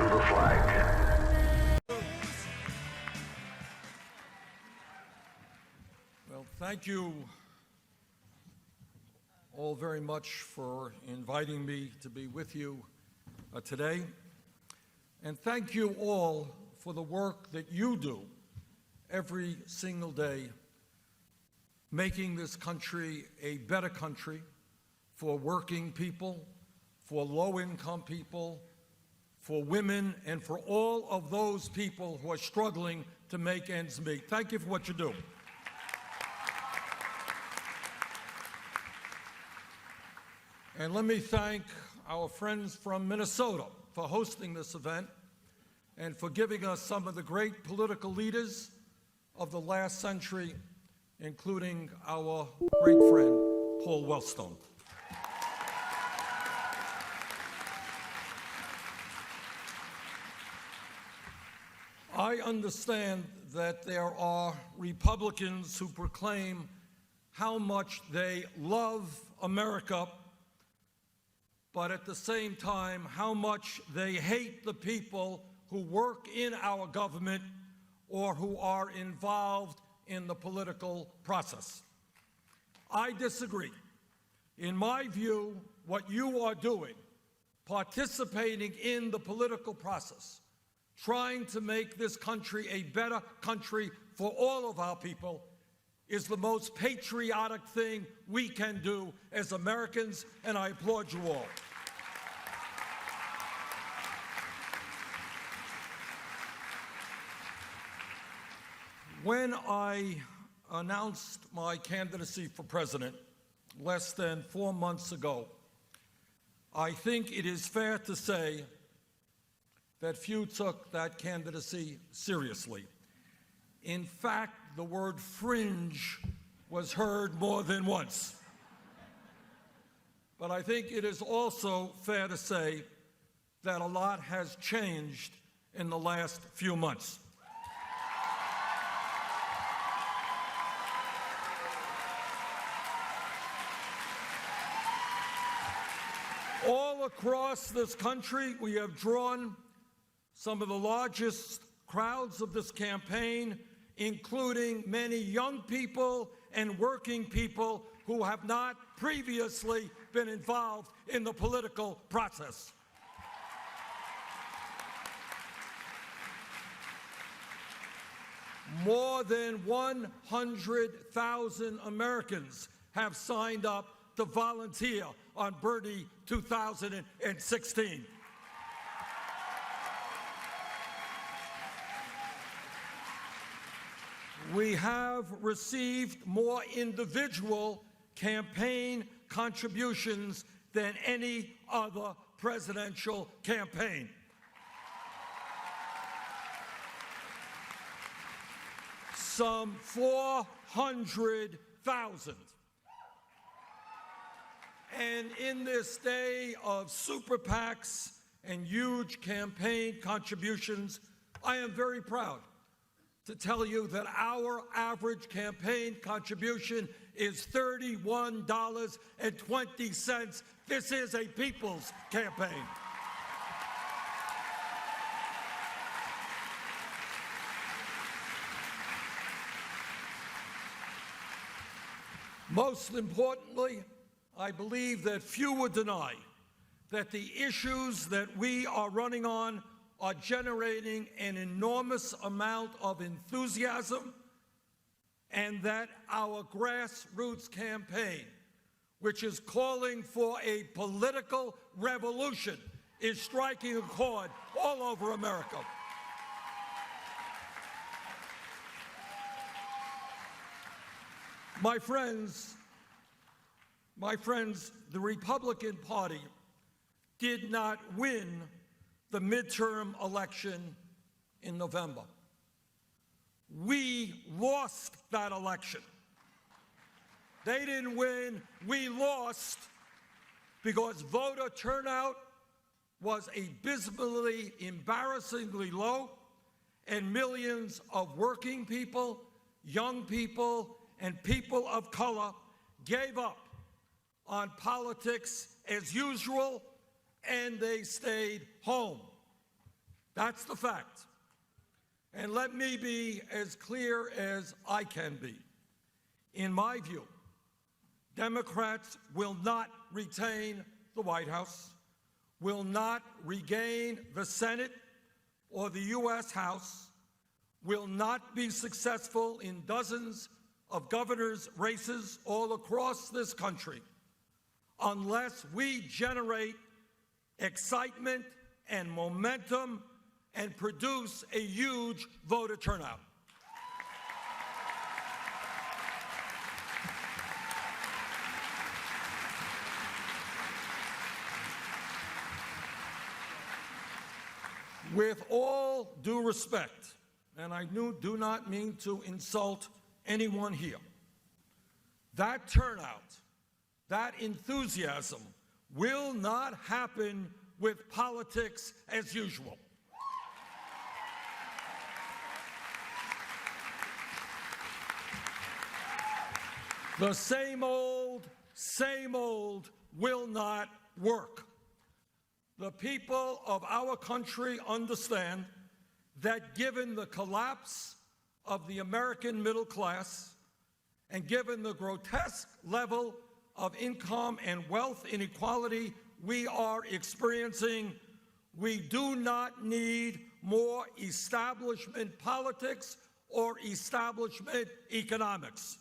the flag. Well, thank you all very much for inviting me to be with you today. And thank you all for the work that you do every single day, making this country a better country for working people, for low-income people, for women, and for all of those people who are struggling to make ends meet. Thank you for what you do. And let me thank our friends from Minnesota for hosting this event and for giving us some of the great political leaders of the last century, including our great friend, Paul Wellstone. I understand that there are Republicans who proclaim how much they love America, but at the same time, how much they hate the people who work in our government or who are involved in the political process. I disagree. In my view, what you are doing, participating in the political process, trying to make this country a better country for all of our people, is the most patriotic thing we can do as Americans, and I applaud you all. When I announced my candidacy for president less than 4 months ago, I think it is fair to say that few took that candidacy seriously. In fact, the word fringe was heard more than once. But I think it is also fair to say that a lot has changed in the last few months. All across this country, we have drawn some of the largest crowds of this campaign, including many young people and working people who have not previously been involved in the political process. More than 100,000 Americans have signed up to volunteer on Bernie 2016. We have received more individual campaign contributions than any other presidential campaign. Some 400,000. And in this day of super PACs and huge campaign contributions, I am very proud to tell you that our average campaign contribution is $31.20. This is a people's campaign. Most importantly, I believe that few would deny that the issues that we are running on are generating an enormous amount of enthusiasm, and that our grassroots campaign, which is calling for a political revolution, is striking a chord all over America. My friends, the Republican Party did not win the midterm election in November. We lost that election. They didn't win, we lost, because voter turnout was abysmally, embarrassingly low, and millions of working people, young people, and people of color gave up on politics as usual, and they stayed home. That's the fact. And let me be as clear as I can be. In my view, Democrats will not retain the White House, will not regain the Senate or the U.S. House, will not be successful in dozens of governors' races all across this country unless we generate excitement and momentum and produce a huge voter turnout. With all due respect, and I do not mean to insult anyone here, that turnout, that enthusiasm will not happen with politics as usual. The same old will not work. The people of our country understand that given the collapse of the American middle class and given the grotesque level of income and wealth inequality we are experiencing, we do not need more establishment politics or establishment economics.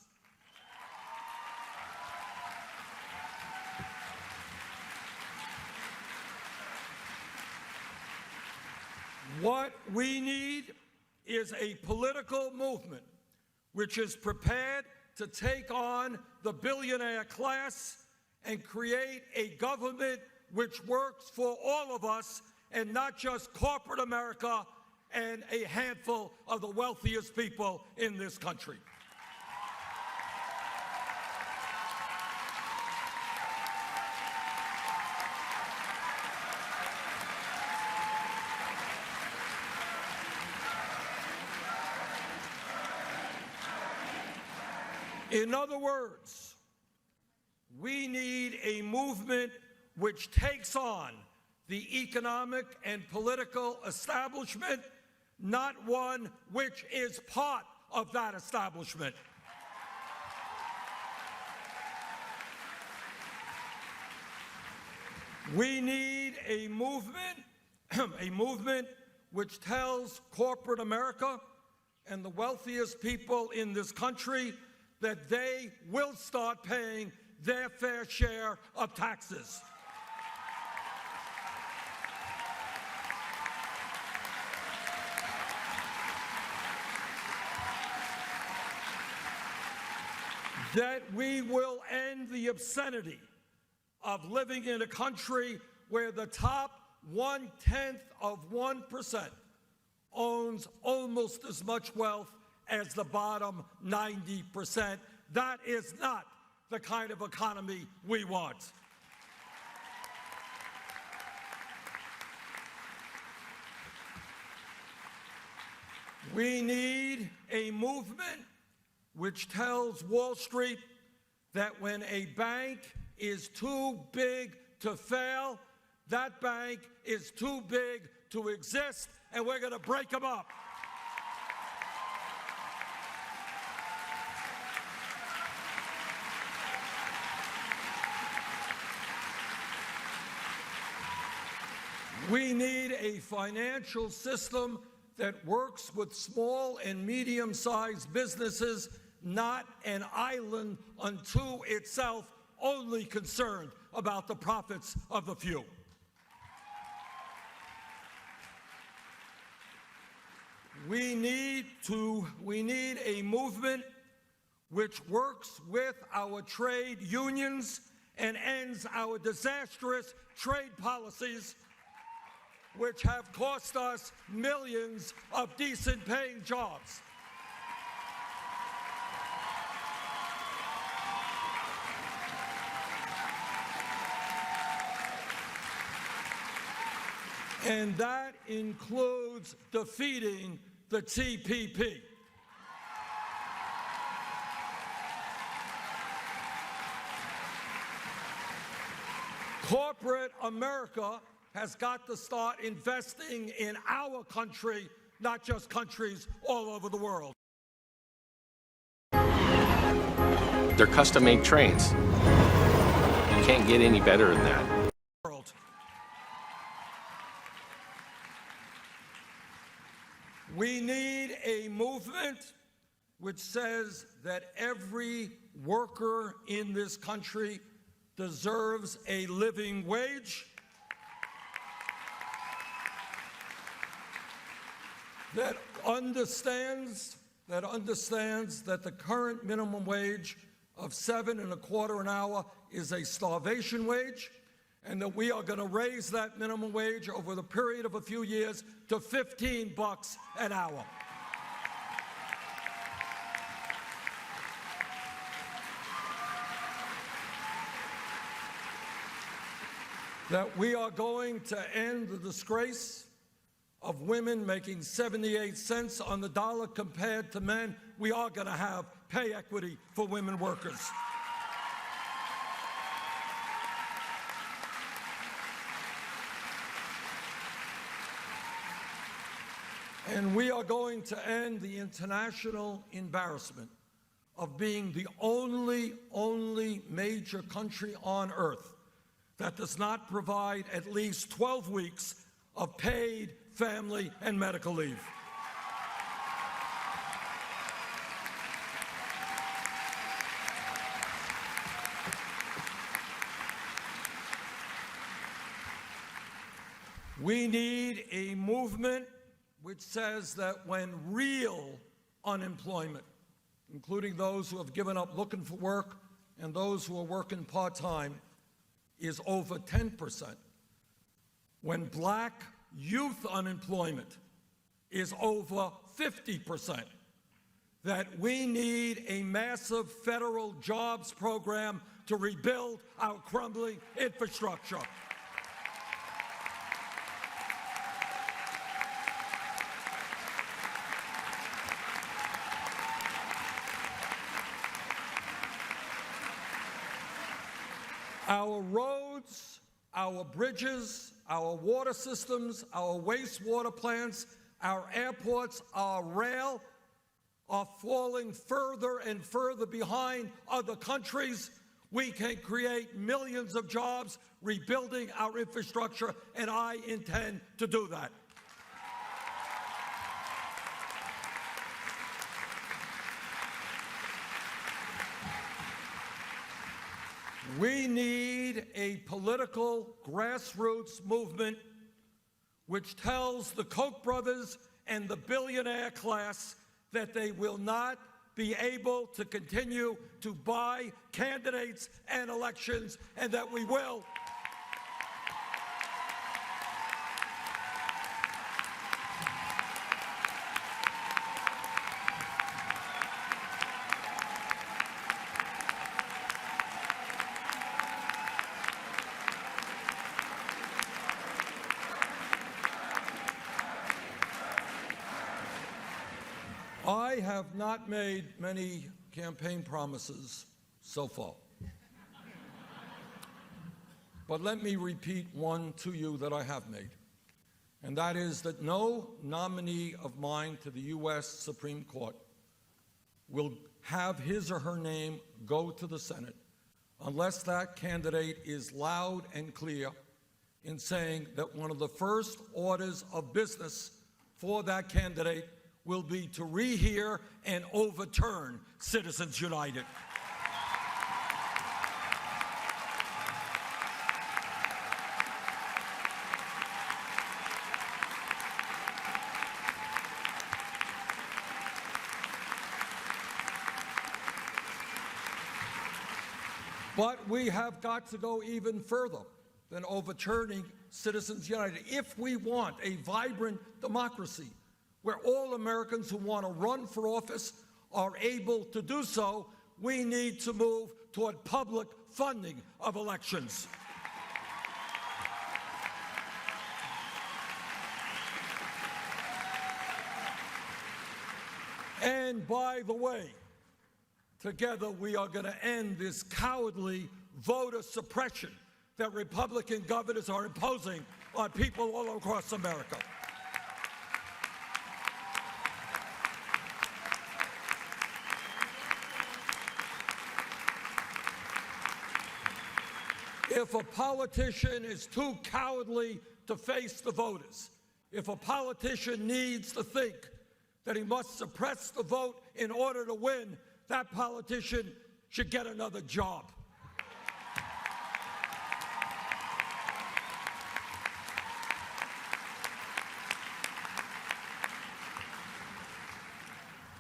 What we need is a political movement which is prepared to take on the billionaire class and create a government which works for all of us and not just corporate America and a handful of the wealthiest people in this country. In other words, we need a movement which takes on the economic and political establishment, not one which is part of that establishment. We need a movement which tells corporate America and the wealthiest people in this country that they will start paying their fair share of taxes. That we will end the obscenity of living in a country where the top 0.1% owns almost as much wealth as the bottom 90%. That is not the kind of economy we want. We need a movement which tells Wall Street that when a bank is too big to fail, that bank is too big to exist, and we're going to break them up. We need a financial system that works with small and medium-sized businesses, not an island unto itself, only concerned about the profits of the few. We need a movement which works with our trade unions and ends our disastrous trade policies which have cost us millions of decent-paying jobs. And that includes defeating the TPP. Corporate America has got to start investing in our country, not just countries all over the world. They're custom-made trains. You can't get any better than that. We need a movement which says that every worker in this country deserves a living wage, that understands that the current minimum wage of $7.25 an hour is a starvation wage, and that we are going to raise that minimum wage over the period of a few years to $15 an hour. That we are going to end the disgrace of women making 78 cents on the dollar compared to men. We are going to have pay equity for women workers. And we are going to end the international embarrassment of being the only major country on earth that does not provide at least 12 weeks of paid family and medical leave. We need a movement which says that when real unemployment, including those who have given up looking for work and those who are working part-time, is over 10%, when black youth unemployment is over 50%, that we need a massive federal jobs program to rebuild our crumbling infrastructure. Our roads, our bridges, our water systems, our wastewater plants, our airports, our rail are falling further and further behind other countries. We can create millions of jobs rebuilding our infrastructure, and I intend to do that. We need a political grassroots movement which tells the Koch brothers and the billionaire class that they will not be able to continue to buy candidates and elections, and that we will I have not made many campaign promises so far. But let me repeat one to you that I have made, and that is that no nominee of mine to the U.S. Supreme Court will have his or her name go to the Senate unless that candidate is loud and clear in saying that one of the first orders of business for that candidate will be to rehear and overturn Citizens United. But we have got to go even further than overturning Citizens United. If we want a vibrant democracy where all Americans who want to run for office are able to do so, we need to move toward public funding of elections. And by the way, together we are going to end this cowardly voter suppression that Republican governors are imposing on people all across America. If a politician is too cowardly to face the voters, if a politician needs to think that he must suppress the vote in order to win, that politician should get another job.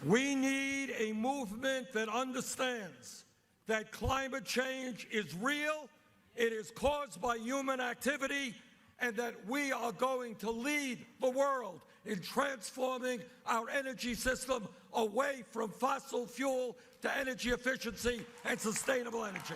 We need a movement that understands that climate change is real, it is caused by human activity, and that we are going to lead the world in transforming our energy system away from fossil fuel to energy efficiency and sustainable energy.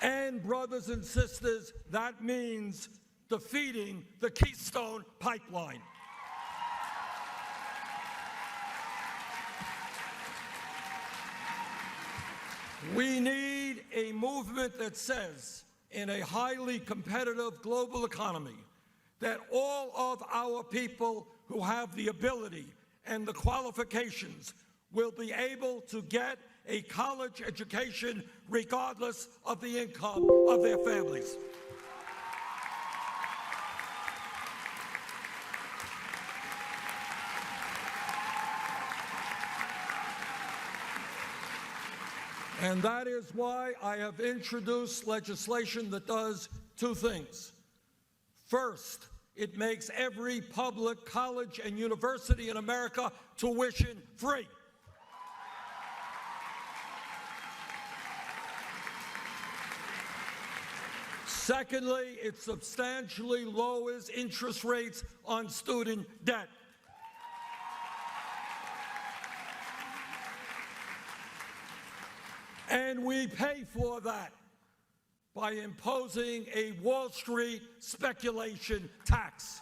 And, brothers and sisters, that means defeating the Keystone Pipeline. We need a movement that says, in a highly competitive global economy, that all of our people who have the ability and the qualifications will be able to get a college education regardless of the income of their families. And that is why I have introduced legislation that does two things. First, it makes every public college and university in America tuition free. Secondly, it substantially lowers interest rates on student debt. And we pay for that by imposing a Wall Street speculation tax.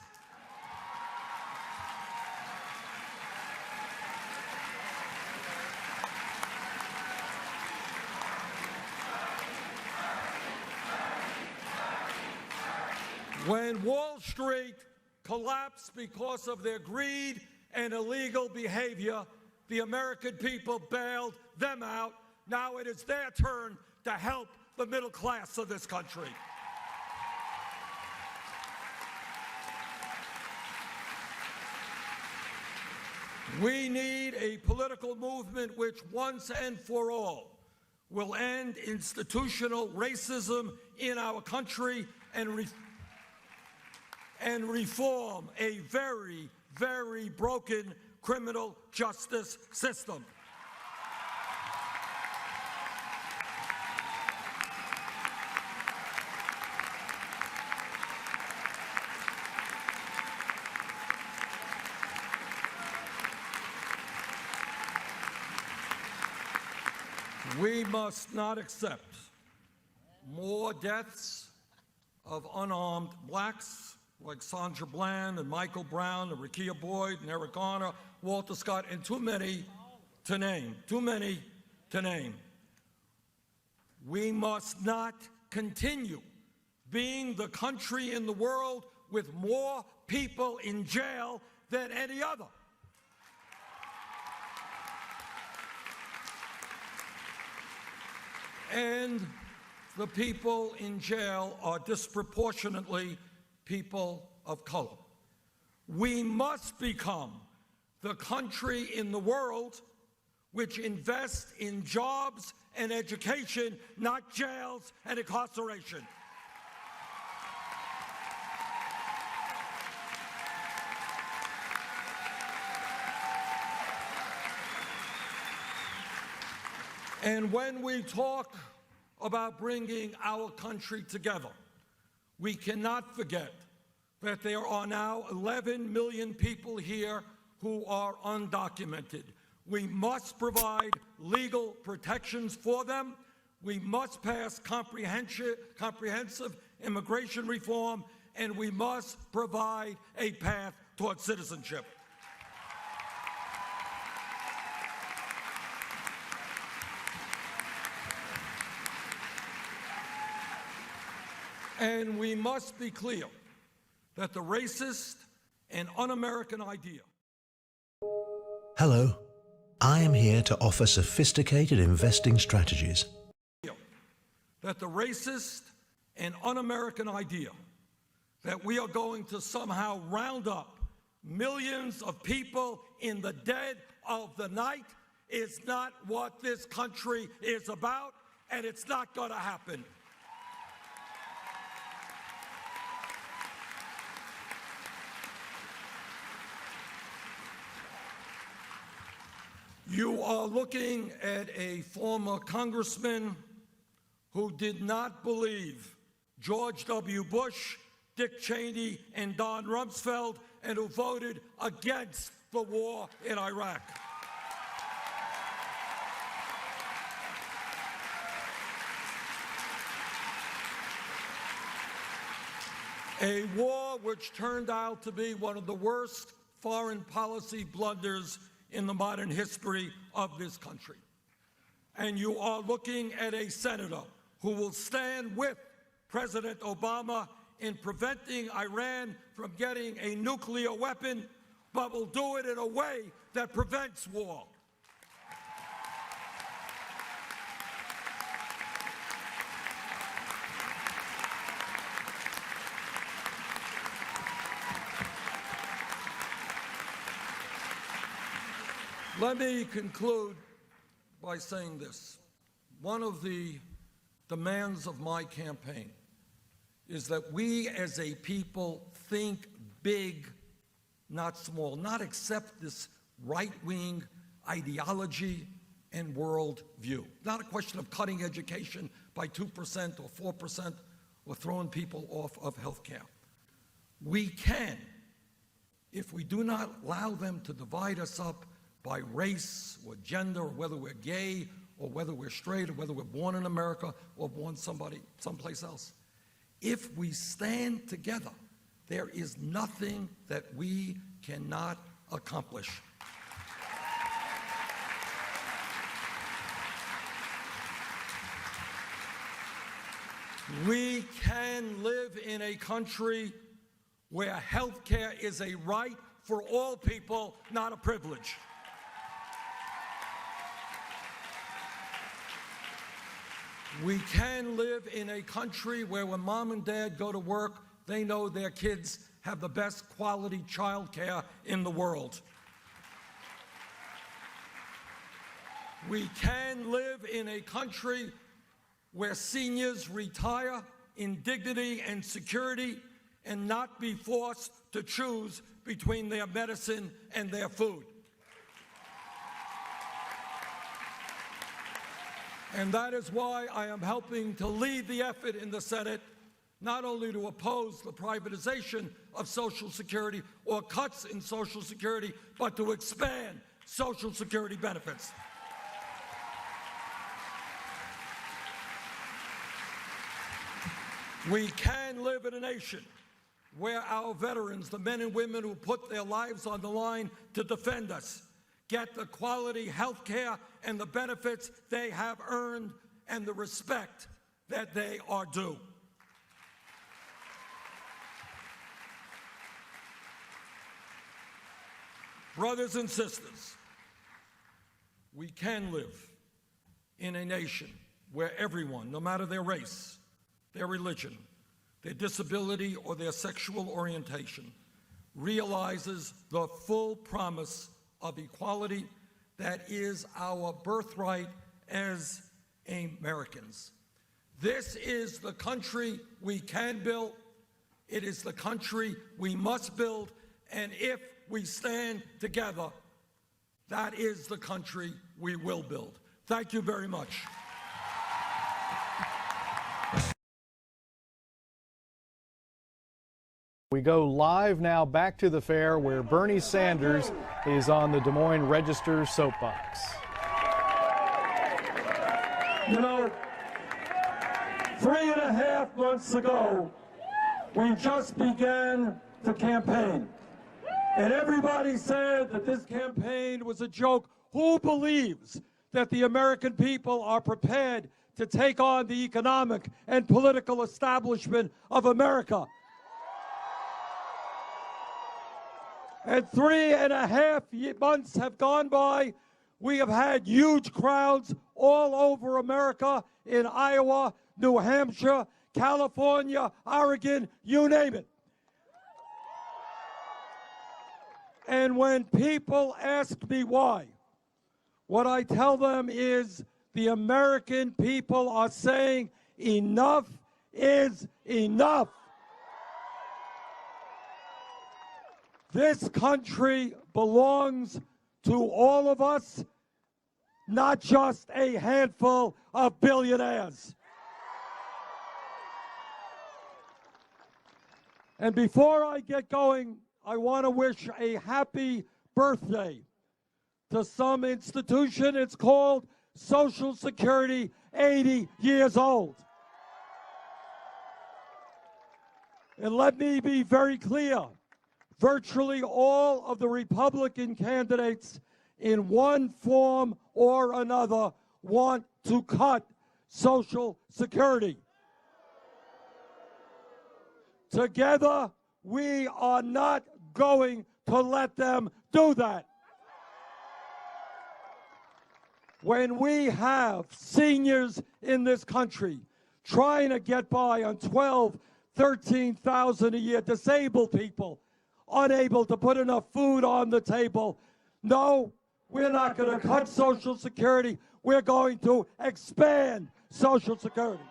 When Wall Street collapsed because of their greed and illegal behavior, the American people bailed them out. Now it is their turn to help the middle class of this country. We need a political movement which once and for all will end institutional racism in our country and reform a very, very broken criminal justice system. We must not accept more deaths of unarmed blacks like Sandra Bland and Michael Brown and Rekia Boyd and Eric Garner, Walter Scott, and too many to name, We must not continue being the country in the world with more people in jail than any other. And the people in jail are disproportionately people of color. We must become the country in the world which invests in jobs and education, not jails and incarceration. And when we talk about bringing our country together, we cannot forget that there are now 11 million people here who are undocumented. We must provide legal protections for them. We must pass comprehensive immigration reform, and we must provide a path toward citizenship. And we must be clear that the racist and un-American idea. Hello, I am here to offer sophisticated investing strategies. That the racist and un-American idea that we are going to somehow round up millions of people in the dead of the night is not what this country is about, and it's not going to happen. You are looking at a former congressman who did not believe George W. Bush, Dick Cheney, and Don Rumsfeld, and who voted against the war in Iraq. A war which turned out to be one of the worst foreign policy blunders in the modern history of this country. And you are looking at a senator who will stand with President Obama in preventing Iran from getting a nuclear weapon, but will do it in a way that prevents war. Let me conclude by saying this. One of the demands of my campaign is that we as a people think big, not small, not accept this right-wing ideology and world view. Not a question of cutting education by 2% or 4% or throwing people off of health care. We can, if we do not allow them to divide us up by race or gender, or whether we're gay, or whether we're straight, or whether we're born in America or born someplace else. If we stand together, there is nothing that we cannot accomplish. We can live in a country where health care is a right for all people, not a privilege. We can live in a country where when mom and dad go to work, they know their kids have the best quality child care in the world. We can live in a country where seniors retire in dignity and security and not be forced to choose between their medicine and their food. And that is why I am helping to lead the effort in the Senate, not only to oppose the privatization of Social Security or cuts in Social Security, but to expand Social Security benefits. We can live in a nation where our veterans, the men and women who put their lives on the line to defend us, get the quality health care and the benefits they have earned and the respect that they are due. Brothers and sisters, we can live in a nation where everyone, no matter their race, their religion, their disability, or their sexual orientation, realizes the full promise of equality that is our birthright as Americans. This is the country we can build. It is the country we must build. And if we stand together, that is the country we will build. Thank you very much. We go live now back to the fair where Bernie Sanders is on the Des Moines Register soapbox. You know, 3.5 months ago, we just began to campaign. And everybody said that this campaign was a joke. Who believes that the American people are prepared to take on the economic and political establishment of America? And 3.5 months have gone by. We have had huge crowds all over America, in Iowa, New Hampshire, California, Oregon, you name it. And when people ask me why, what I tell them is the American people are saying enough is enough. This country belongs to all of us, not just a handful of billionaires. And before I get going, I want to wish a happy birthday to some institution. It's called Social Security, 80 years old. And let me be very clear. Virtually all of the Republican candidates in one form or another want to cut Social Security. Together, we are not going to let them do that. When we have seniors in this country trying to get by on $12,000, $13,000 a year, disabled people unable to put enough food on the table, no, we're not going to cut Social Security. We're going to expand Social Security.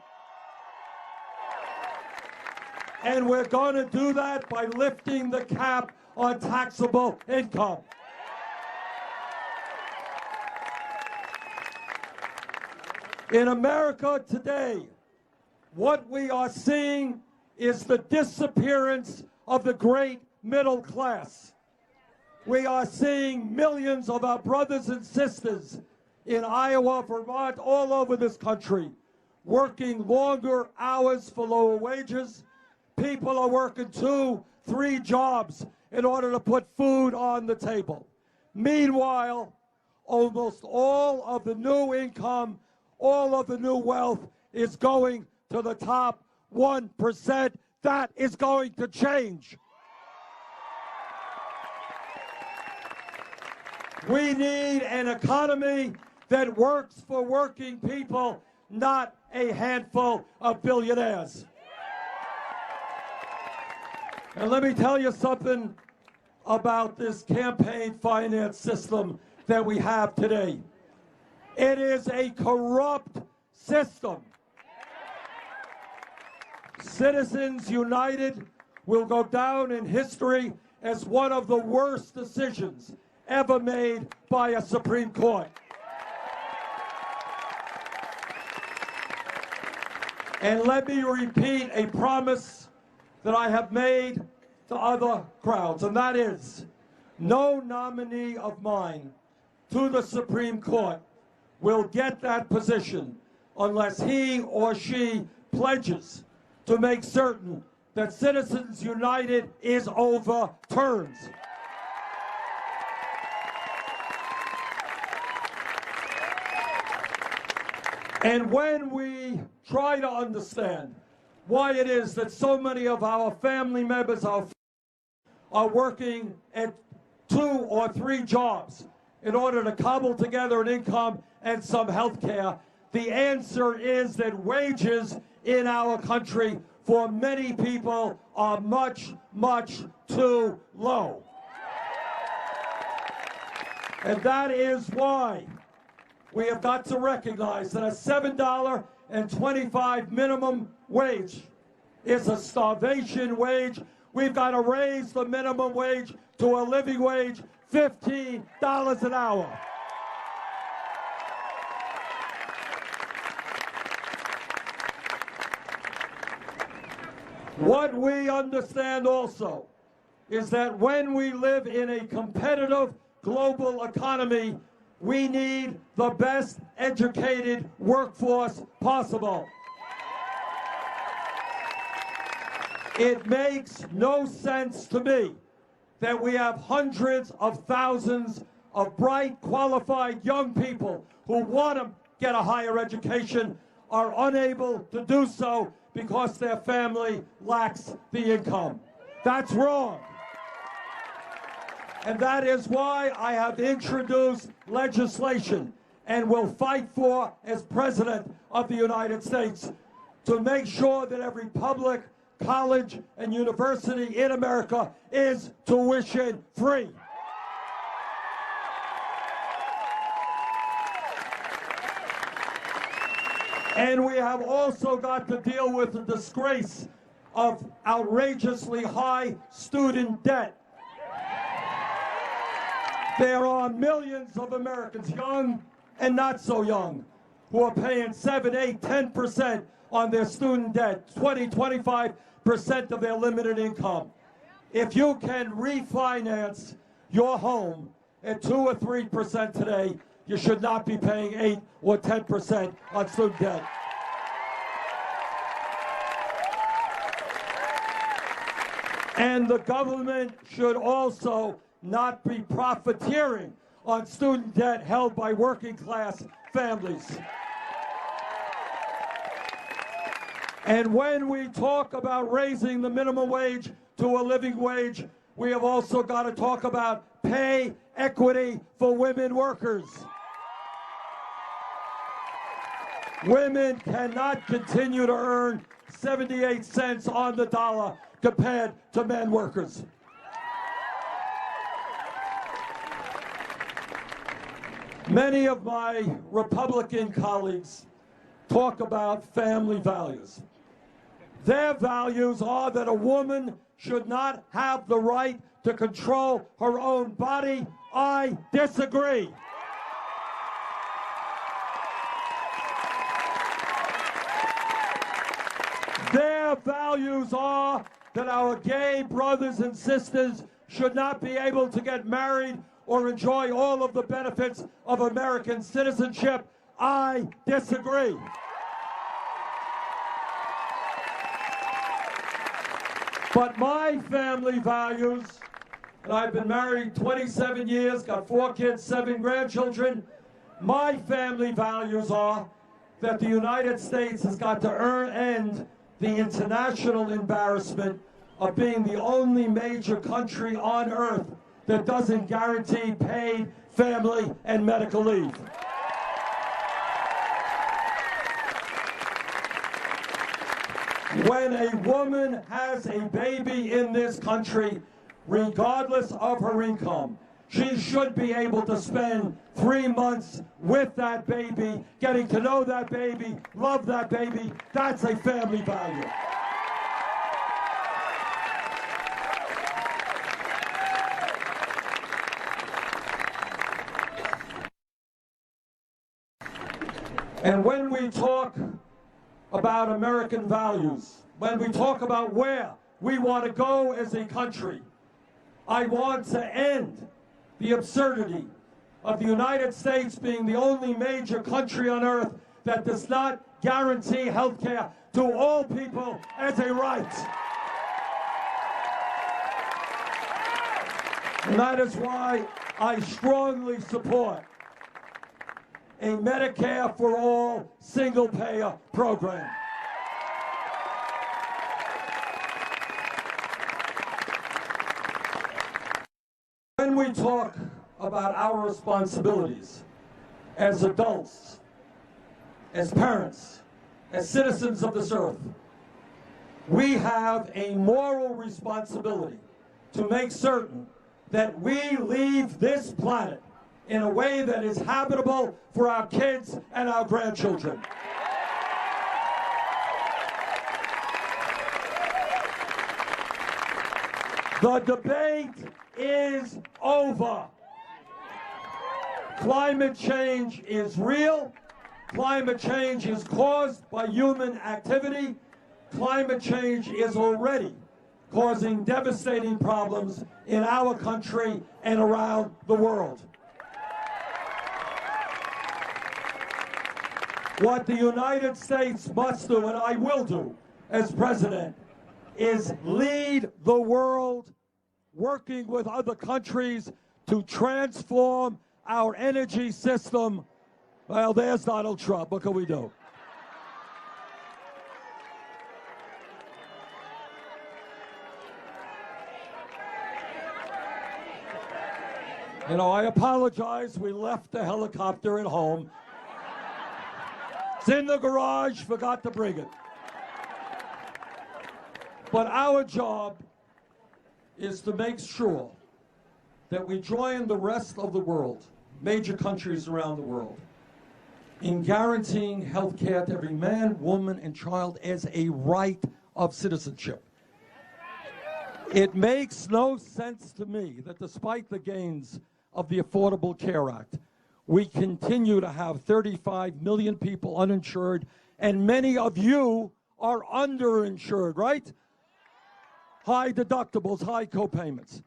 And we're going to do that by lifting the cap on taxable income. In America today, what we are seeing is the disappearance of the great middle class. We are seeing millions of our brothers and sisters in Iowa, Vermont, all over this country, working longer hours for lower wages. People are working 2, 3 jobs in order to put food on the table. Meanwhile, almost all of the new income, all of the new wealth is going to the top 1%. That is going to change. We need an economy that works for working people, not a handful of billionaires. And let me tell you something about this campaign finance system that we have today. It is a corrupt system. Citizens United will go down in history as one of the worst decisions ever made by a Supreme Court. And let me repeat a promise that I have made to other crowds, and that is, no nominee of mine to the Supreme Court will get that position unless he or she pledges to make certain that Citizens United is overturned. And when we try to understand why it is that so many of our family members are working at 2 or 3 jobs in order to cobble together an income and some health care, the answer is that wages in our country for many people are much, much too low. And that is why we have got to recognize that a $7.25 minimum wage is a starvation wage. We've got to raise the minimum wage to a living wage, $15 an hour. What we understand also is that when we live in a competitive global economy, we need the best educated workforce possible. It makes no sense to me that we have hundreds of thousands of bright, qualified young people who want to get a higher education are unable to do so because their family lacks the income. That's wrong. And that is why I have introduced legislation and will fight for, as President of the United States, to make sure that every public college and university in America is tuition free. And we have also got to deal with the disgrace of outrageously high student debt. There are millions of Americans, young and not so young, who are paying 7, 8, 10% on their student debt, 20, 25% of their limited income. If you can refinance your home at 2 or 3% today, you should not be paying 8 or 10% on student debt. And the government should also not be profiteering on student debt held by working class families. And when we talk about raising the minimum wage to a living wage, we have also got to talk about pay equity for women workers. Women cannot continue to earn 78 cents on the dollar compared to men workers. Many of my Republican colleagues talk about family values. Their values are that a woman should not have the right to control her own body. I disagree. Their values are that our gay brothers and sisters should not be able to get married or enjoy all of the benefits of American citizenship. I disagree. But my family values, and I've been married 27 years, got 4 kids, 7 grandchildren, my family values are that the United States has got to end the international embarrassment of being the only major country on earth that doesn't guarantee paid family and medical leave. When a woman has a baby in this country, regardless of her income, she should be able to spend 3 months with that baby, getting to know that baby, love that baby. That's a family value. And when we talk about American values, when we talk about where we want to go as a country, I want to end the absurdity of the United States being the only major country on earth that does not guarantee health care to all people as a right. And that is why I strongly support a Medicare for all single-payer program. When we talk about our responsibilities as adults, as parents, as citizens of this earth, we have a moral responsibility to make certain that we leave this planet in a way that is habitable for our kids and our grandchildren. The debate is over. Climate change is real. Climate change is caused by human activity. Climate change is already causing devastating problems in our country and around the world. What the United States must do, and I will do as president, is lead the world working with other countries to transform our energy system. Well, there's Donald Trump. What can we do? You know, I apologize. We left the helicopter at home. It's in the garage, forgot to bring it. But our job is to make sure that we join the rest of the world, major countries around the world, in guaranteeing health care to every man, woman, and child as a right of citizenship. It makes no sense to me that despite the gains of the Affordable Care Act, we continue to have 35 million people uninsured, and many of you are underinsured, right? High deductibles, high copayments.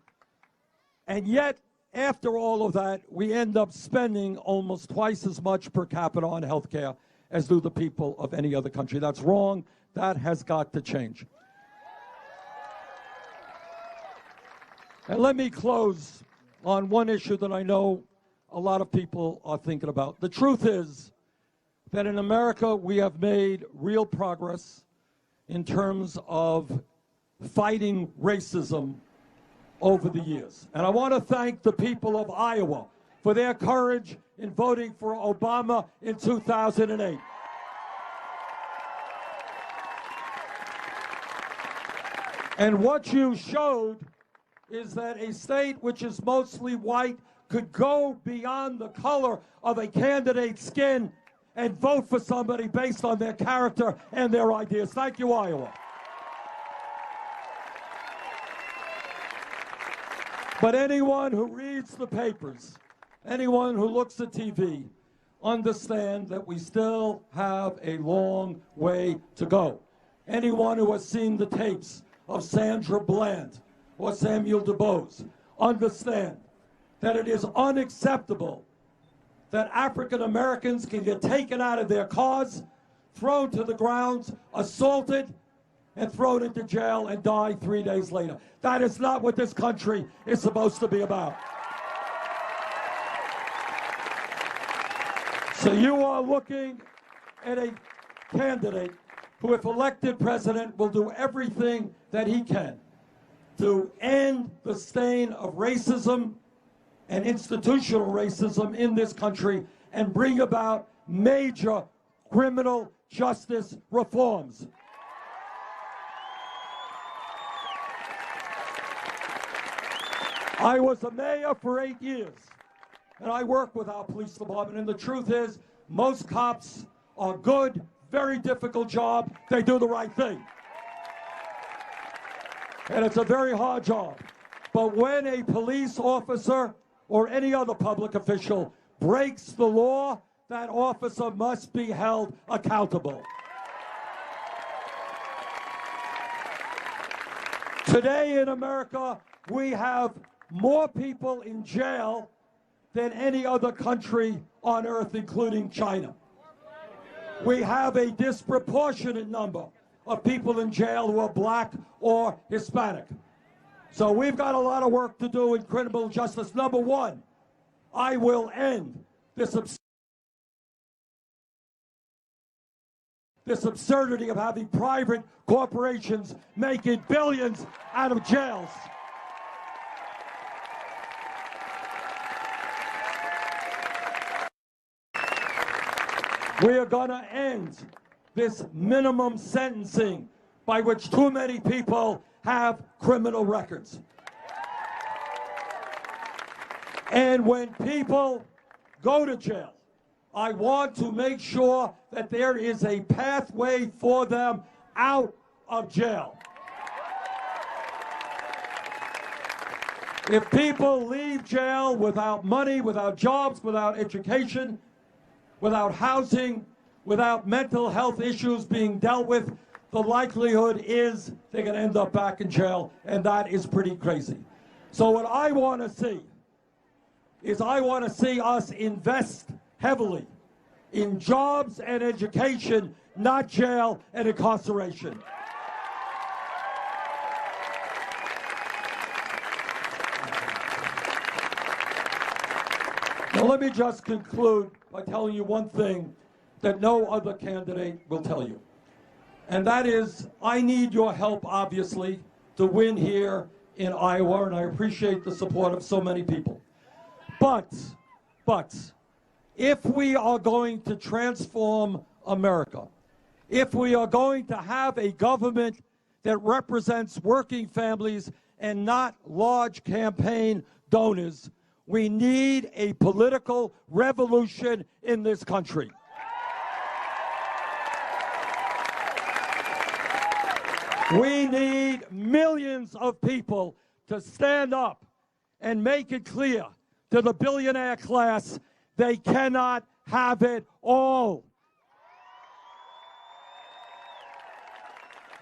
And yet, after all of that, we end up spending almost twice as much per capita on health care as do the people of any other country. That's wrong. That has got to change. And let me close on one issue that I know a lot of people are thinking about. The truth is that in America, we have made real progress in terms of fighting racism over the years. And I want to thank the people of Iowa for their courage in voting for Obama in 2008. And what you showed is that a state which is mostly white could go beyond the color of a candidate's skin and vote for somebody based on their character and their ideas. Thank you, Iowa. But anyone who reads the papers, anyone who looks at TV, understand that we still have a long way to go. Anyone who has seen the tapes of Sandra Bland or Samuel DuBose understand that it is unacceptable that African Americans can get taken out of their cars, thrown to the ground, assaulted, and thrown into jail and die 3 days later. That is not what this country is supposed to be about. So you are looking at a candidate who, if elected president, will do everything that he can to end the stain of racism and institutional racism in this country and bring about major criminal justice reforms. I was a mayor for 8 years, and I work with our police department, and the truth is, most cops are good, very difficult job. They do the right thing. And it's a very hard job. But when a police officer or any other public official breaks the law, that officer must be held accountable. Today in America, we have more people in jail than any other country on earth, including China. We have a disproportionate number of people in jail who are black or Hispanic. So we've got a lot of work to do in criminal justice. Number one, I will end this absurdity of having private corporations making billions out of jails. We are going to end this minimum sentencing by which too many people have criminal records. And when people go to jail, I want to make sure that there is a pathway for them out of jail. If people leave jail without money, without jobs, without education, without housing, without mental health issues being dealt with, the likelihood is they're going to end up back in jail, and that is pretty crazy. So what I want to see is I want to see us invest heavily in jobs and education, not jail and incarceration. So let me just conclude by telling you one thing that no other candidate will tell you. And that is, I need your help, obviously, to win here in Iowa, and I appreciate the support of so many people. But, if we are going to transform America, if we are going to have a government that represents working families and not large campaign donors, we need a political revolution in this country. We need millions of people to stand up and make it clear to the billionaire class they cannot have it all.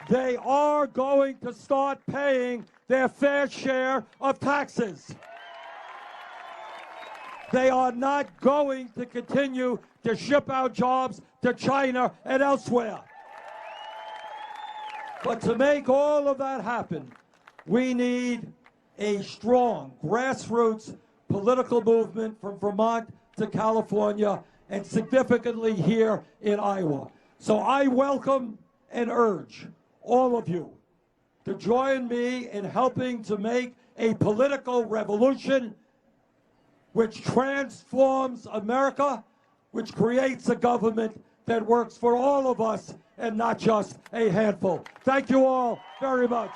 They are going to start paying their fair share of taxes. They are not going to continue to ship out jobs to China and elsewhere. But to make all of that happen, we need a strong grassroots political movement from Vermont to California and significantly here in Iowa. So I welcome and urge all of you to join me in helping to make a political revolution which transforms America, which creates a government that works for all of us and not just a handful. Thank you all very much.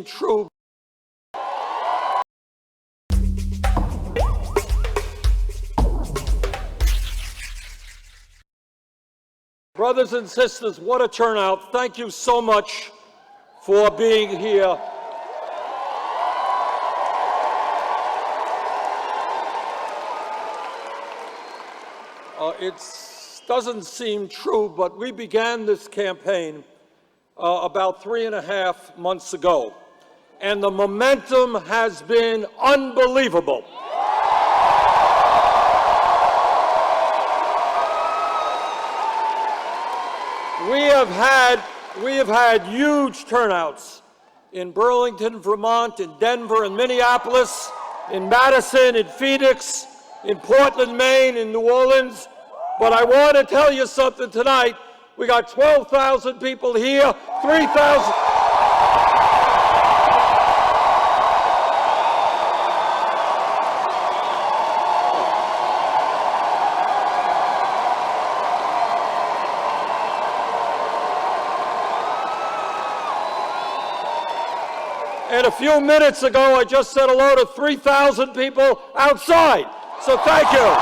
True. Brothers and sisters, what a turnout. Thank you so much for being here. It doesn't seem true, but we began this campaign about 3.5 months ago, and the momentum has been unbelievable. We have had huge turnouts in Burlington, Vermont, in Denver, in Minneapolis, in Madison, in Phoenix, in Portland, Maine, in New Orleans. But I want to tell you something tonight. We got 12,000 people here, 3,000. And a few minutes ago, I just said hello to 3,000 people outside. So thank you.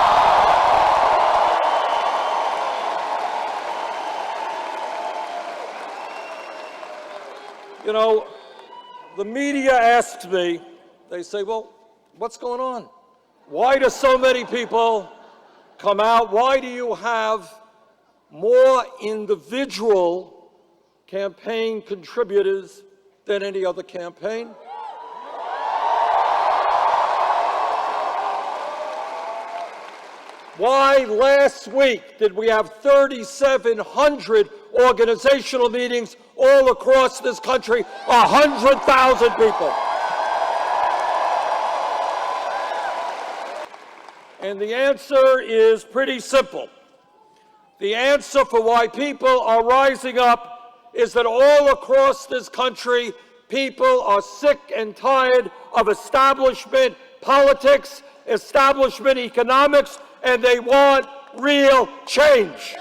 You know, the media asks me, they say, well, what's going on? Why do so many people come out? Why do you have more individual campaign contributors than any other campaign? Why last week did we have 3,700 organizational meetings all across this country, 100,000 people? And the answer is pretty simple. The answer for why people are rising up is that all across this country, people are sick and tired of establishment politics, establishment economics, and they want real change.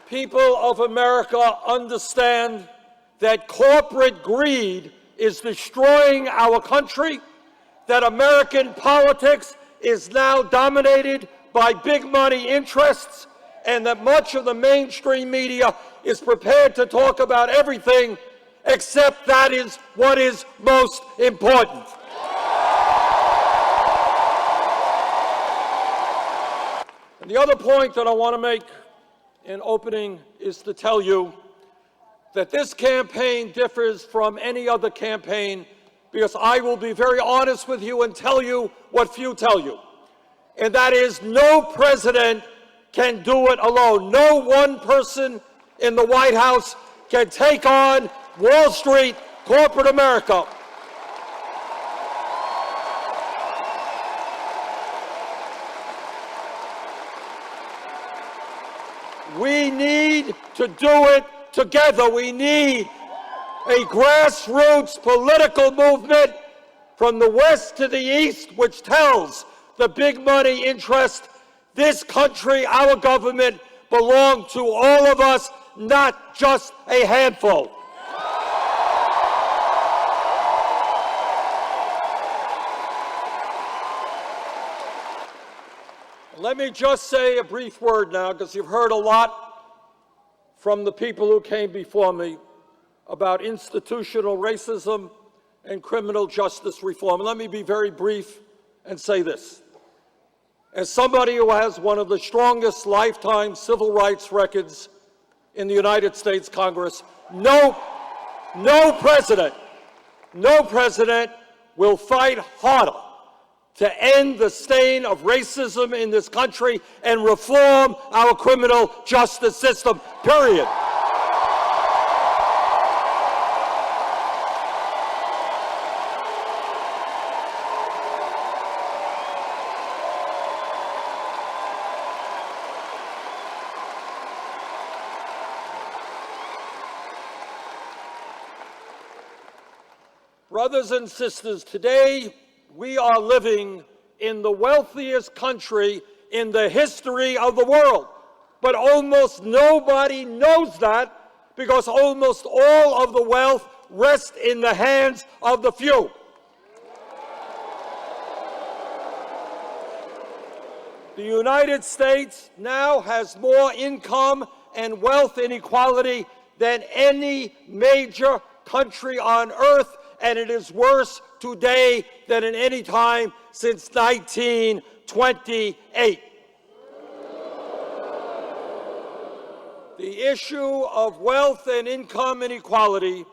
People of America understand that corporate greed is destroying our country, that American politics is now dominated by big money interests, and that much of the mainstream media is prepared to talk about everything except that is what is most important. And the other point that I want to make in opening is to tell you that this campaign differs from any other campaign because I will be very honest with you and tell you what few tell you. And that is, no president can do it alone. No one person in the White House can take on Wall Street, corporate America. We need to do it together. We need a grassroots political movement from the west to the east, which tells the big money interest this country, our government, belong to all of us, not just a handful. Let me just say a brief word now, because you've heard a lot from the people who came before me about institutional racism and criminal justice reform. Let me be very brief and say this. As somebody who has one of the strongest lifetime civil rights records in the United States Congress, no president will fight harder to end the stain of racism in this country and reform our criminal justice system, period. Brothers and sisters, today we are living in the wealthiest country in the history of the world. But almost nobody knows that because almost all of the wealth rests in the hands of the few. The United States now has more income and wealth inequality than any major country on earth, and it is worse today than at any time since 1928. The issue of wealth and income inequality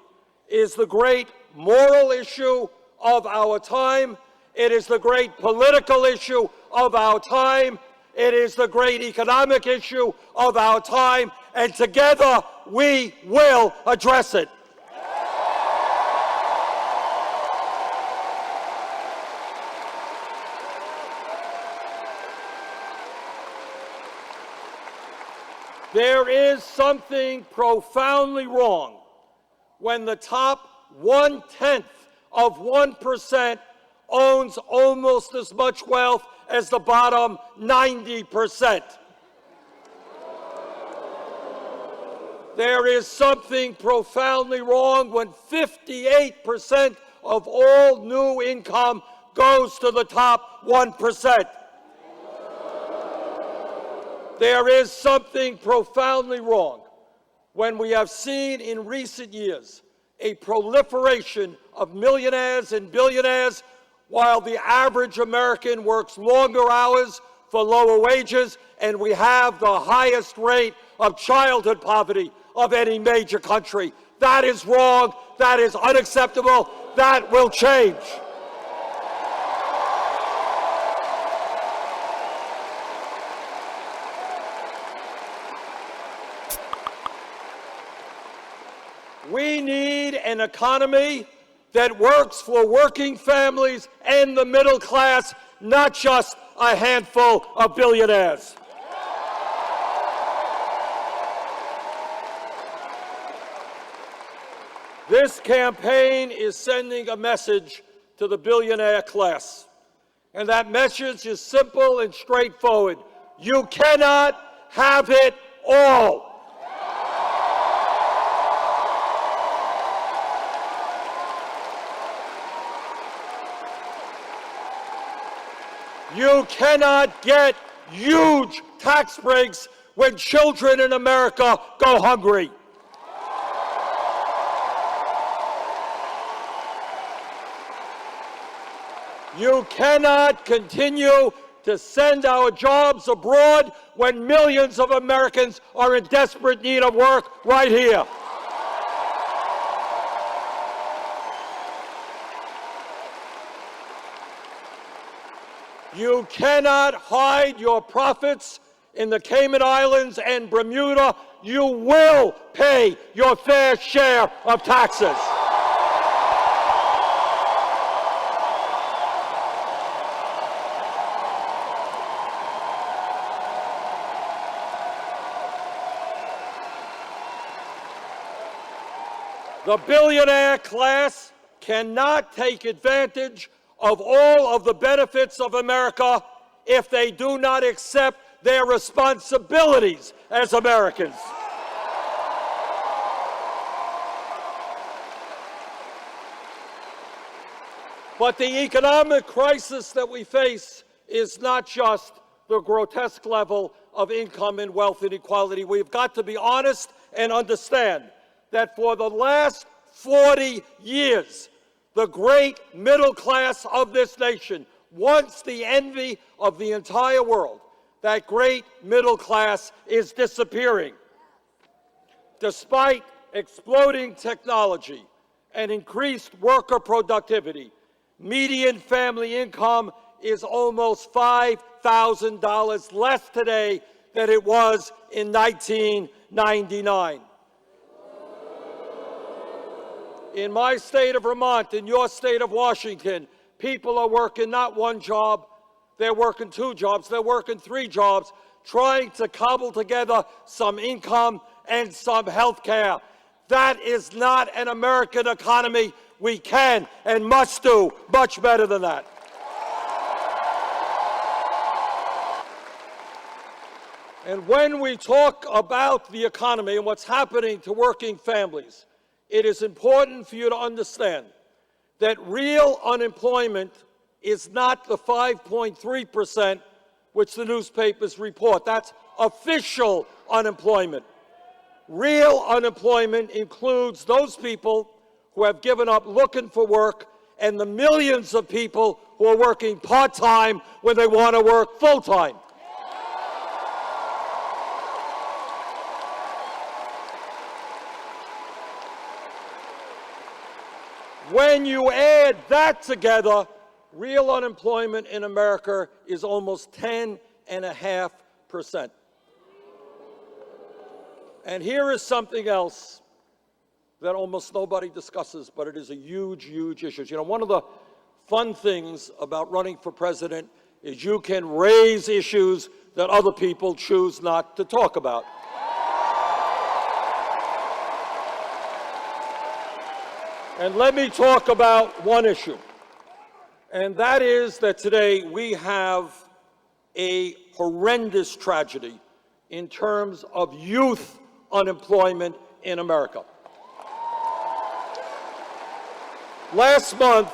is the great moral issue of our time. It is the great political issue of our time. It is the great economic issue of our time. And together we will address it. There is something profoundly wrong when the top 0.1% owns almost as much wealth as the bottom 90%. There is something profoundly wrong when 58% of all new income goes to the top 1%. There is something profoundly wrong when we have seen in recent years a proliferation of millionaires and billionaires while the average American works longer hours for lower wages, and we have the highest rate of childhood poverty of any major country. That is wrong. That is unacceptable. That will change. We need an economy that works for working families and the middle class, not just a handful of billionaires. This campaign is sending a message to the billionaire class. And that message is simple and straightforward. You cannot have it all. You cannot get huge tax breaks when children in America go hungry. You cannot continue to send our jobs abroad when millions of Americans are in desperate need of work right here. You cannot hide your profits in the Cayman Islands and Bermuda. You will pay your fair share of taxes. The billionaire class cannot take advantage of all of the benefits of America if they do not accept their responsibilities as Americans. But the economic crisis that we face is not just the grotesque level of income and wealth inequality. We've got to be honest and understand that for the last 40 years, the great middle class of this nation, once the envy of the entire world, that great middle class is disappearing. Despite exploding technology and increased worker productivity, median family income is almost $5,000 less today than it was in 1999. In my state of Vermont, in your state of Washington, people are working not one job, they're working 2 jobs, they're working 3 jobs, trying to cobble together some income and some health care. That is not an American economy. We can and must do much better than that. And when we talk about the economy and what's happening to working families, it is important for you to understand that real unemployment is not the 5.3% which the newspapers report. That's official unemployment. Real unemployment includes those people who have given up looking for work and the millions of people who are working part-time when they want to work full-time. When you add that together, real unemployment in America is almost 10.5%. And here is something else that almost nobody discusses, but it is a huge, huge issue. You know, one of the fun things about running for president is you can raise issues that other people choose not to talk about. And let me talk about one issue, and that is that today we have a horrendous tragedy in terms of youth unemployment in America. Last month,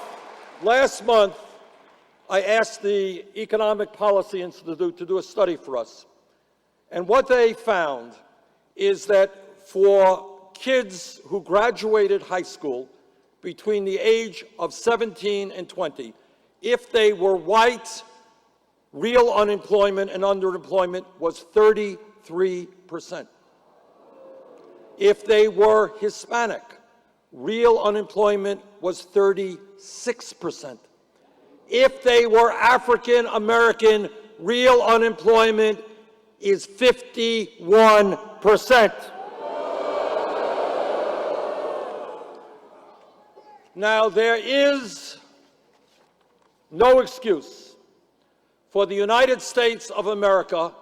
I asked the Economic Policy Institute to do a study for us, and what they found is that for kids who graduated high school between the age of 17 and 20, if they were white, real unemployment and underemployment was 33%. If they were Hispanic, real unemployment was 36%. If they were African American, real unemployment is 51%. Now, there is no excuse for the United States of America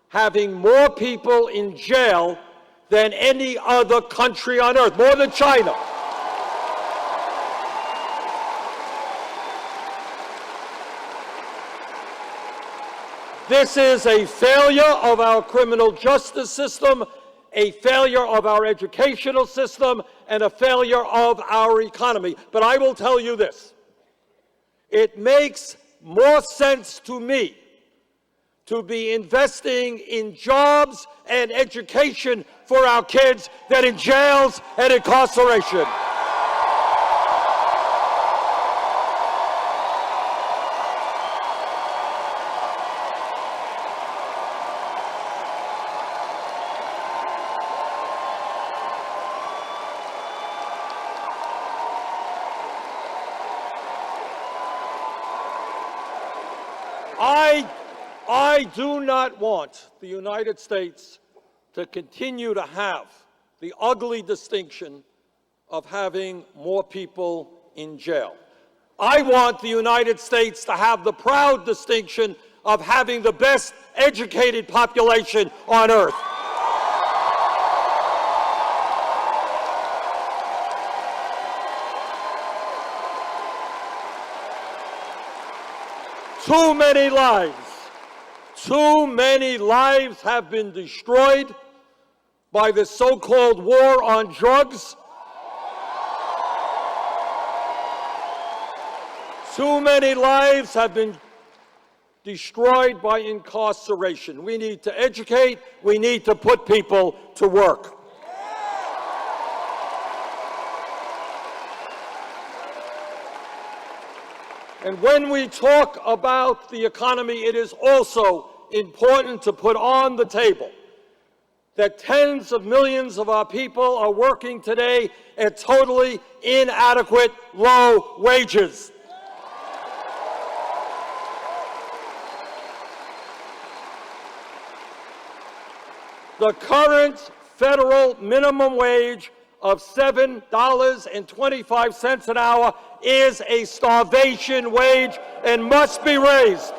having more people in jail than any other country on earth, more than China. This is a failure of our criminal justice system, a failure of our educational system, and a failure of our economy. But I will tell you this. It makes more sense to me to be investing in jobs and education for our kids than in jails and incarceration. I do not want the United States to continue to have the ugly distinction of having more people in jail. I want the United States to have the proud distinction of having the best educated population on earth. Too many lives have been destroyed by the so-called war on drugs. Too many lives have been destroyed by incarceration. We need to educate. We need to put people to work. And when we talk about the economy, it is also important to put on the table that tens of millions of our people are working today at totally inadequate low wages. The current federal minimum wage of $7.25 an hour is a starvation wage and must be raised.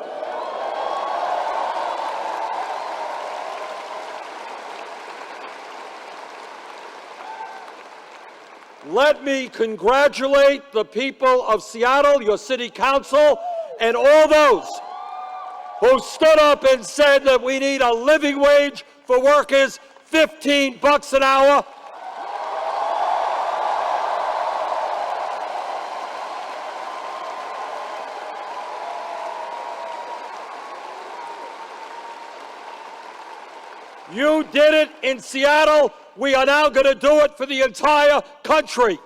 Let me congratulate the people of Seattle, your city council, and all those who stood up and said that we need a living wage for workers, $15 an hour. You did it in Seattle. We are now going to do it for the entire country.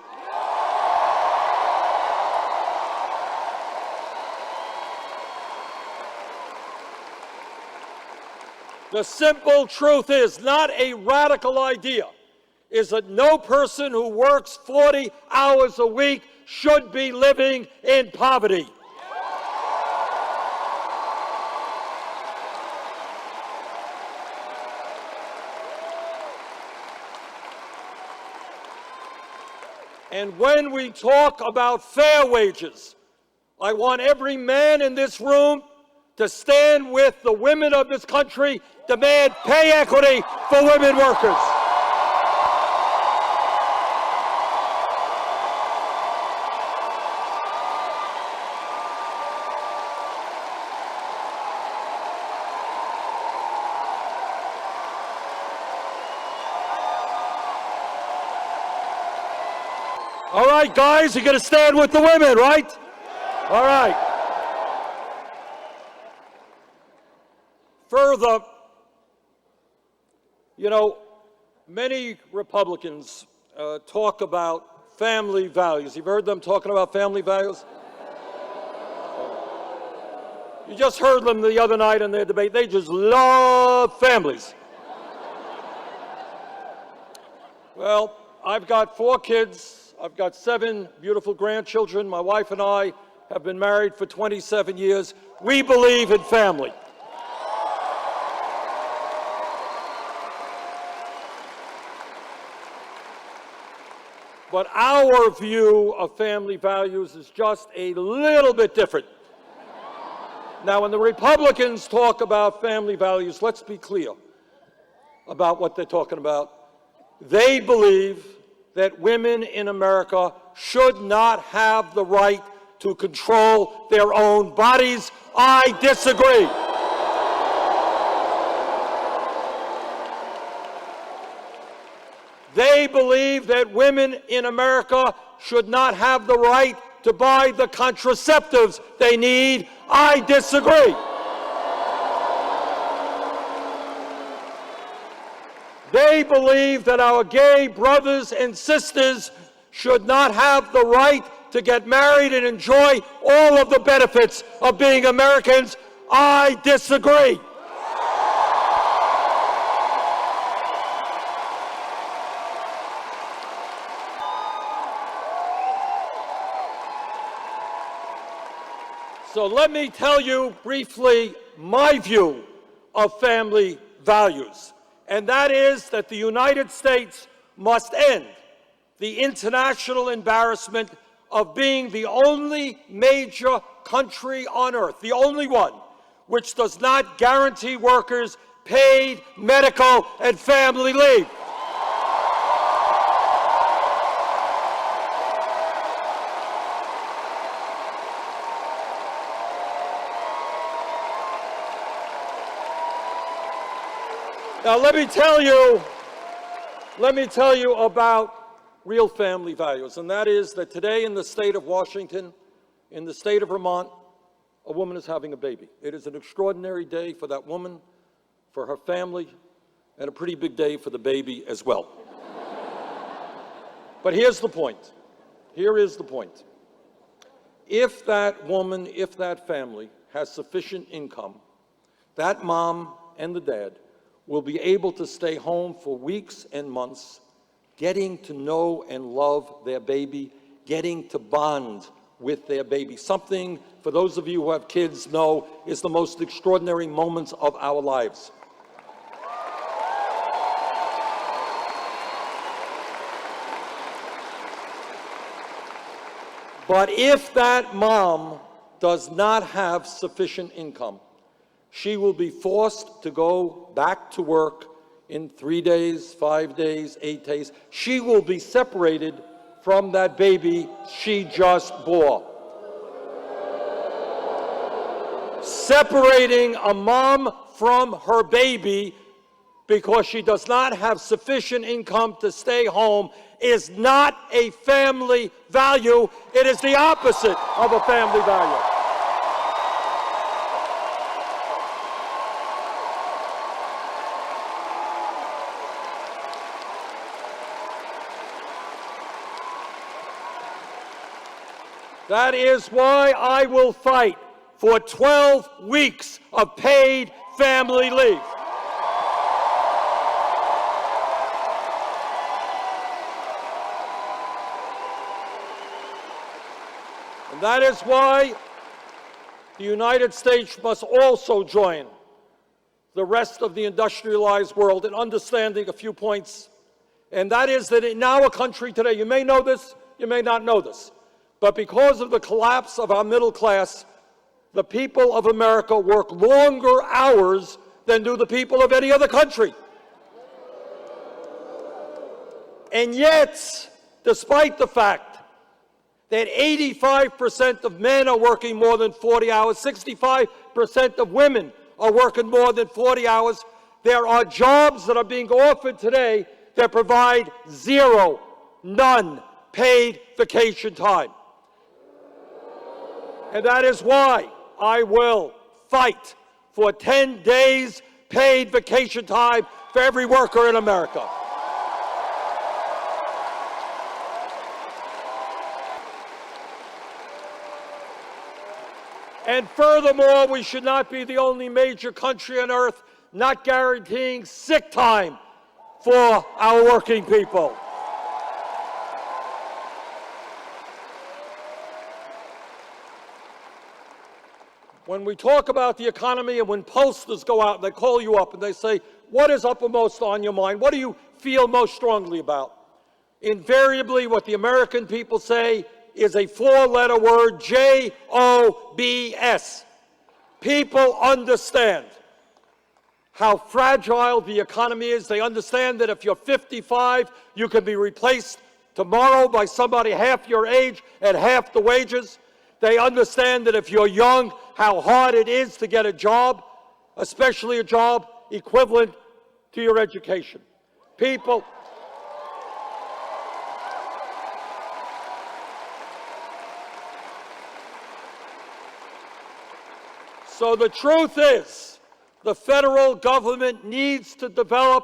The simple truth is, not a radical idea, is that no person who works 40 hours a week should be living in poverty. And when we talk about fair wages, I want every man in this room to stand with the women of this country, demand pay equity for women workers. All right, guys, you're going to stand with the women, right? All right. Further, you know, many Republicans talk about family values. You've heard them talking about family values? You just heard them the other night in their debate. They just love families. Well, I've got 4 kids. I've got 7 beautiful grandchildren. My wife and I have been married for 27 years. We believe in family. But our view of family values is just a little bit different. Now, when the Republicans talk about family values, let's be clear about what they're talking about. They believe that women in America should not have the right to control their own bodies. I disagree. They believe that women in America should not have the right to buy the contraceptives they need. I disagree. They believe that our gay brothers and sisters should not have the right to get married and enjoy all of the benefits of being Americans. I disagree. So let me tell you briefly my view of family values, and that is that the United States must end the international embarrassment of being the only major country on earth, the only one, which does not guarantee workers paid medical and family leave. Now, let me tell you about real family values, and that is that today in the state of Washington, in the state of Vermont, a woman is having a baby. It is an extraordinary day for that woman, for her family, and a pretty big day for the baby as well. But here's the point. Here is the point. If that woman, if that family has sufficient income, that mom and the dad will be able to stay home for weeks and months, getting to know and love their baby, getting to bond with their baby. Something, for those of you who have kids know, is the most extraordinary moments of our lives. But if that mom does not have sufficient income, she will be forced to go back to work in 3 days, 5 days, 8 days. She will be separated from that baby she just bore. Separating a mom from her baby because she does not have sufficient income to stay home is not a family value. It is the opposite of a family value. That is why I will fight for 12 weeks of paid family leave. And that is why the United States must also join the rest of the industrialized world in understanding a few points. And that is that in our country today, you may know this, you may not know this, but because of the collapse of our middle class, the people of America work longer hours than do the people of any other country. And yet, despite the fact that 85% of men are working more than 40 hours, 65% of women are working more than 40 hours, there are jobs that are being offered today that provide zero, none paid vacation time. And that is why I will fight for 10 days paid vacation time for every worker in America. And furthermore, we should not be the only major country on earth not guaranteeing sick time for our working people. When we talk about the economy and when pollsters go out and they call you up and they say, what is uppermost on your mind? What do you feel most strongly about? Invariably, what the American people say is a four-letter word, J-O-B-S. People understand how fragile the economy is. They understand that if you're 55, you can be replaced tomorrow by somebody half your age at half the wages. They understand that if you're young, how hard it is to get a job, especially a job equivalent to your education. People So the truth is, the federal government needs to develop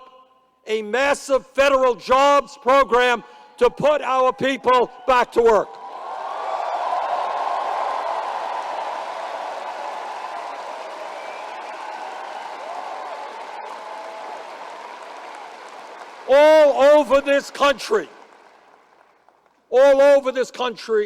a massive federal jobs program to put our people back to work. All over this country,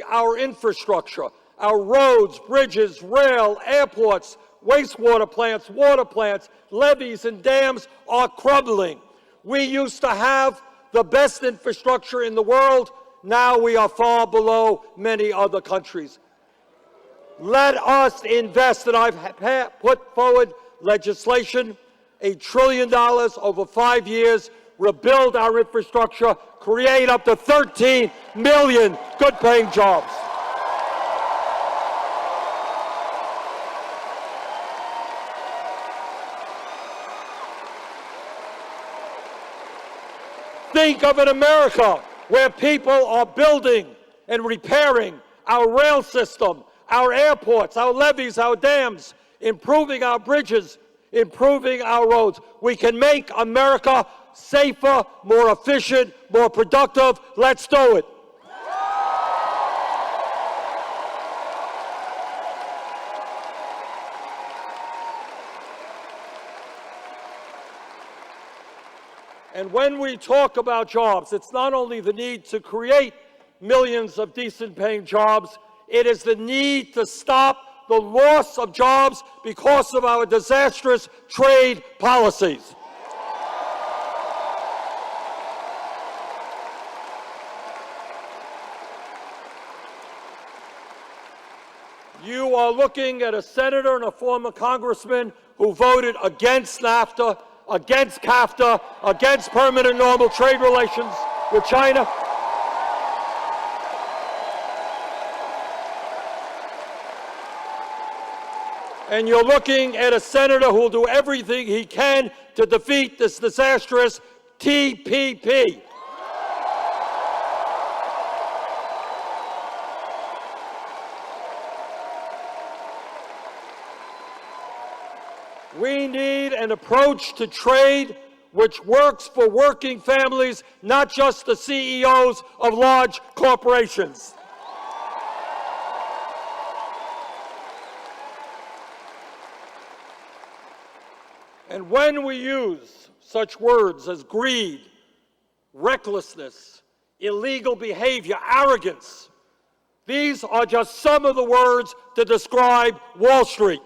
our infrastructure, our roads, bridges, rail, airports, wastewater plants, water plants, levees and dams are crumbling. We used to have the best infrastructure in the world. Now we are far below many other countries. Let us invest, and I've put forward legislation, $1 trillion over 5 years, rebuild our infrastructure, create up to 13 million good-paying jobs. Think of an America where people are building and repairing our rail system, our airports, our levees, our dams, improving our bridges, improving our roads. We can make America safer, more efficient, more productive. Let's do it. And when we talk about jobs, it's not only the need to create millions of decent-paying jobs, it is the need to stop the loss of jobs because of our disastrous trade policies. You are looking at a senator and a former congressman who voted against NAFTA, against CAFTA, against permanent normal trade relations with China. And you're looking at a senator who will do everything he can to defeat this disastrous TPP. We need an approach to trade which works for working families, not just the CEOs of large corporations. And when we use such words as greed, recklessness, illegal behavior, arrogance, these are just some of the words to describe Wall Street.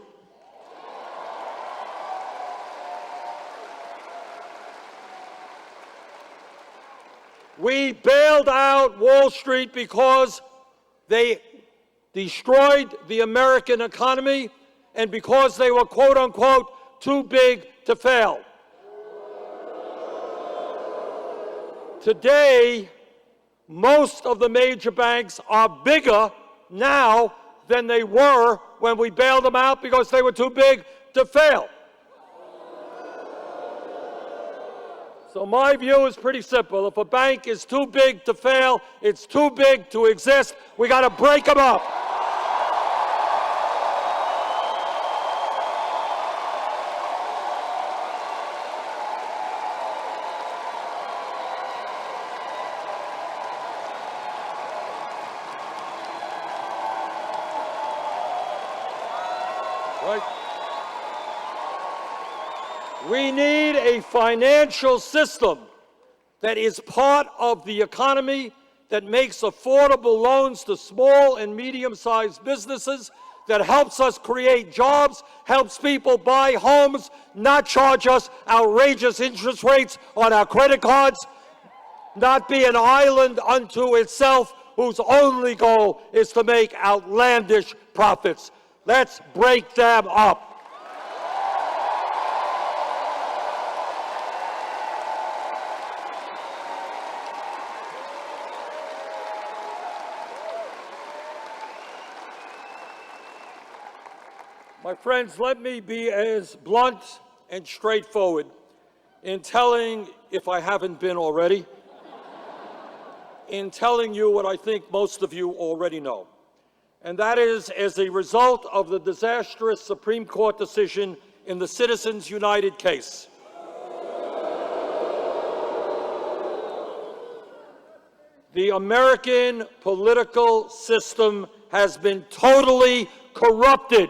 We bailed out Wall Street because they destroyed the American economy and because they were, quote unquote, too big to fail. Today, most of the major banks are bigger now than they were when we bailed them out because they were too big to fail. So my view is pretty simple. If a bank is too big to fail, it's too big to exist. We got to break them up. Right? We need a financial system that is part of the economy, that makes affordable loans to small and medium-sized businesses, that helps us create jobs, helps people buy homes, not charge us outrageous interest rates on our credit cards, not be an island unto itself whose only goal is to make outlandish profits. Let's break them up. My friends, let me be as blunt and straightforward in telling, if I haven't been already, in telling you what I think most of you already know. And that is as a result of the disastrous Supreme Court decision in the Citizens United case. The American political system has been totally corrupted.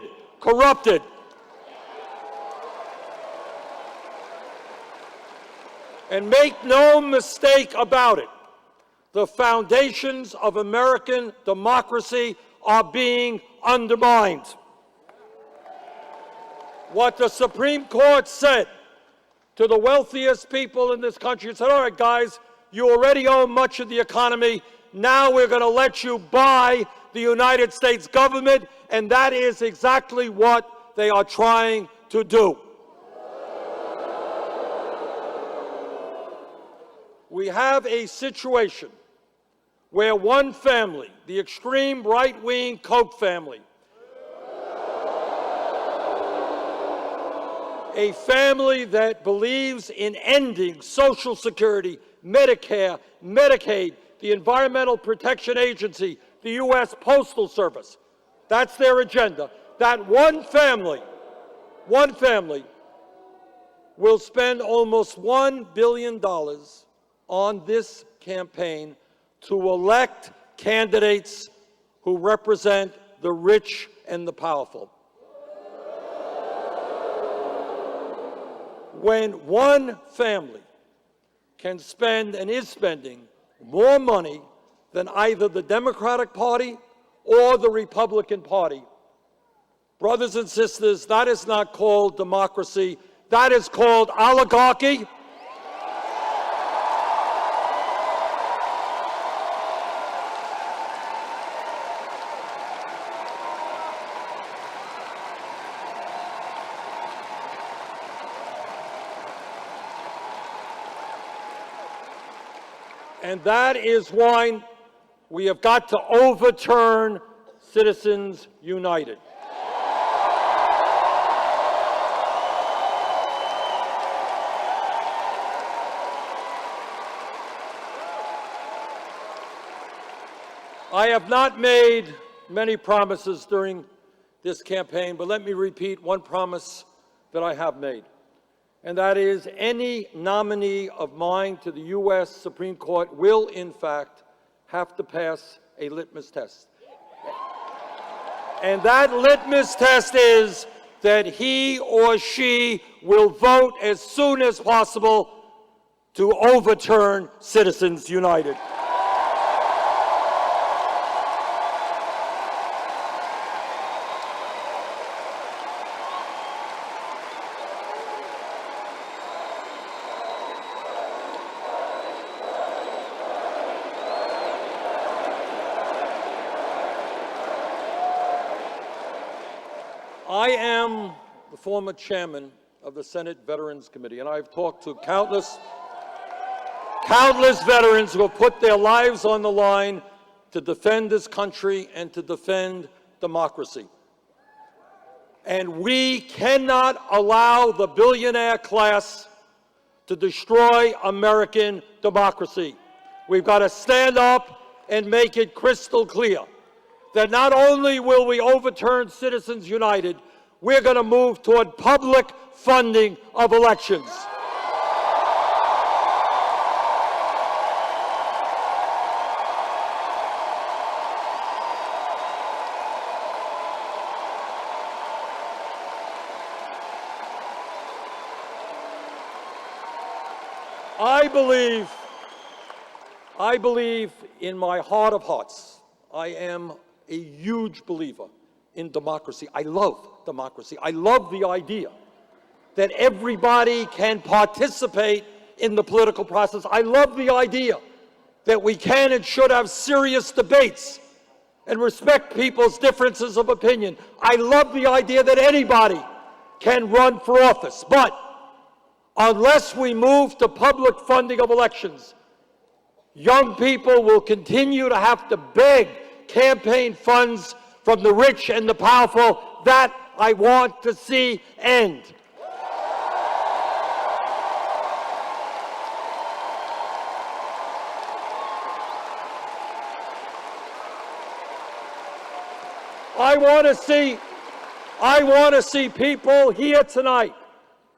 And make no mistake about it, the foundations of American democracy are being undermined. What the Supreme Court said to the wealthiest people in this country, it said, all right, guys, you already own much of the economy. Now we're going to let you buy the United States government, and that is exactly what they are trying to do. We have a situation where one family, the extreme right-wing Koch family, a family that believes in ending Social Security, Medicare, Medicaid, the Environmental Protection Agency, the U.S. Postal Service. That's their agenda. That one family will spend almost $1 billion on this campaign to elect candidates who represent the rich and the powerful. When one family can spend and is spending more money than either the Democratic Party or the Republican Party, brothers and sisters, that is not called democracy. That is called oligarchy. And that is why we have got to overturn Citizens United. I have not made many promises during this campaign, but let me repeat one promise that I have made. And that is any nominee of mine to the U.S. Supreme Court will, in fact, have to pass a litmus test. And that litmus test is that he or she will vote as soon as possible to overturn Citizens United. I am the former chairman of the Senate Veterans Committee, and I've talked to countless veterans who have put their lives on the line to defend this country and to defend democracy. And we cannot allow the billionaire class to destroy American democracy. We've got to stand up and make it crystal clear that not only will we overturn Citizens United, we're going to move toward public funding of elections. I believe in my heart of hearts, I am a huge believer in democracy. I love democracy. I love the idea that everybody can participate in the political process. I love the idea that we can and should have serious debates and respect people's differences of opinion. I love the idea that anybody can run for office. But unless we move to public funding of elections, young people will continue to have to beg campaign funds from the rich and the powerful. That I want to see end. I want to see people here tonight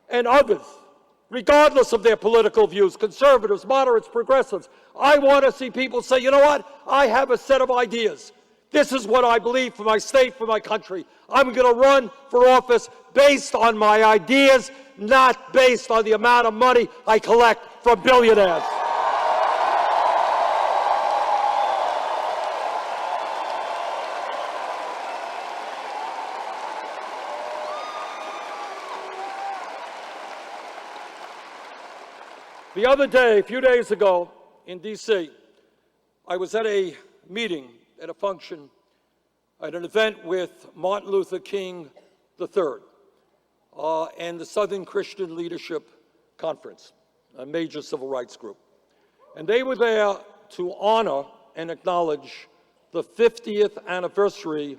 and others, regardless of their political views, conservatives, moderates, progressives. I want to see people say, you know what? I have a set of ideas. This is what I believe for my state, for my country. I'm going to run for office based on my ideas, not based on the amount of money I collect from billionaires. The other day, a few days ago in D.C., I was at a meeting, at a function, at an event with Martin Luther King III and the Southern Christian Leadership Conference, a major civil rights group. And they were there to honor and acknowledge the 50th anniversary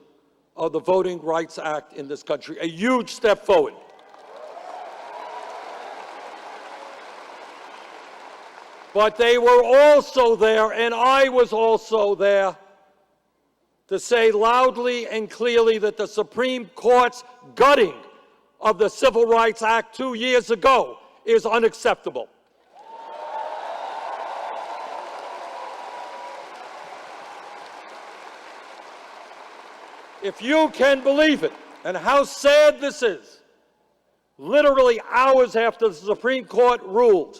of the Voting Rights Act in this country, a huge step forward. But they were also there, and I was also there, to say loudly and clearly that the Supreme Court's gutting of the Civil Rights Act 2 years ago is unacceptable. If you can believe it, and how sad this is, literally hours after the Supreme Court ruled,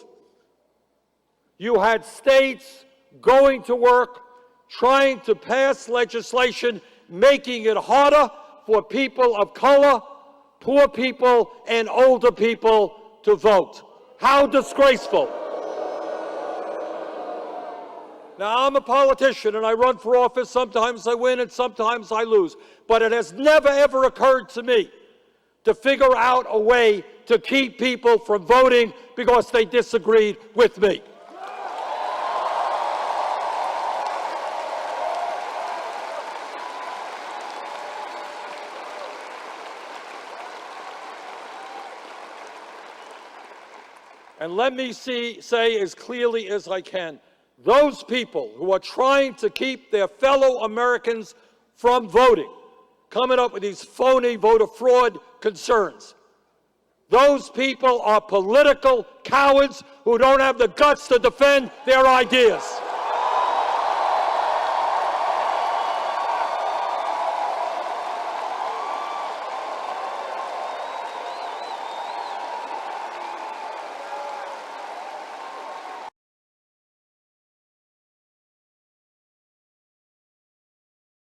you had states going to work, trying to pass legislation, making it harder for people of color, poor people, and older people to vote. How disgraceful. Now, I'm a politician and I run for office. Sometimes I win and sometimes I lose. But it has never, ever occurred to me to figure out a way to keep people from voting because they disagreed with me. And let me say as clearly as I can, those people who are trying to keep their fellow Americans from voting, coming up with these phony voter fraud concerns, those people are political cowards who don't have the guts to defend their ideas.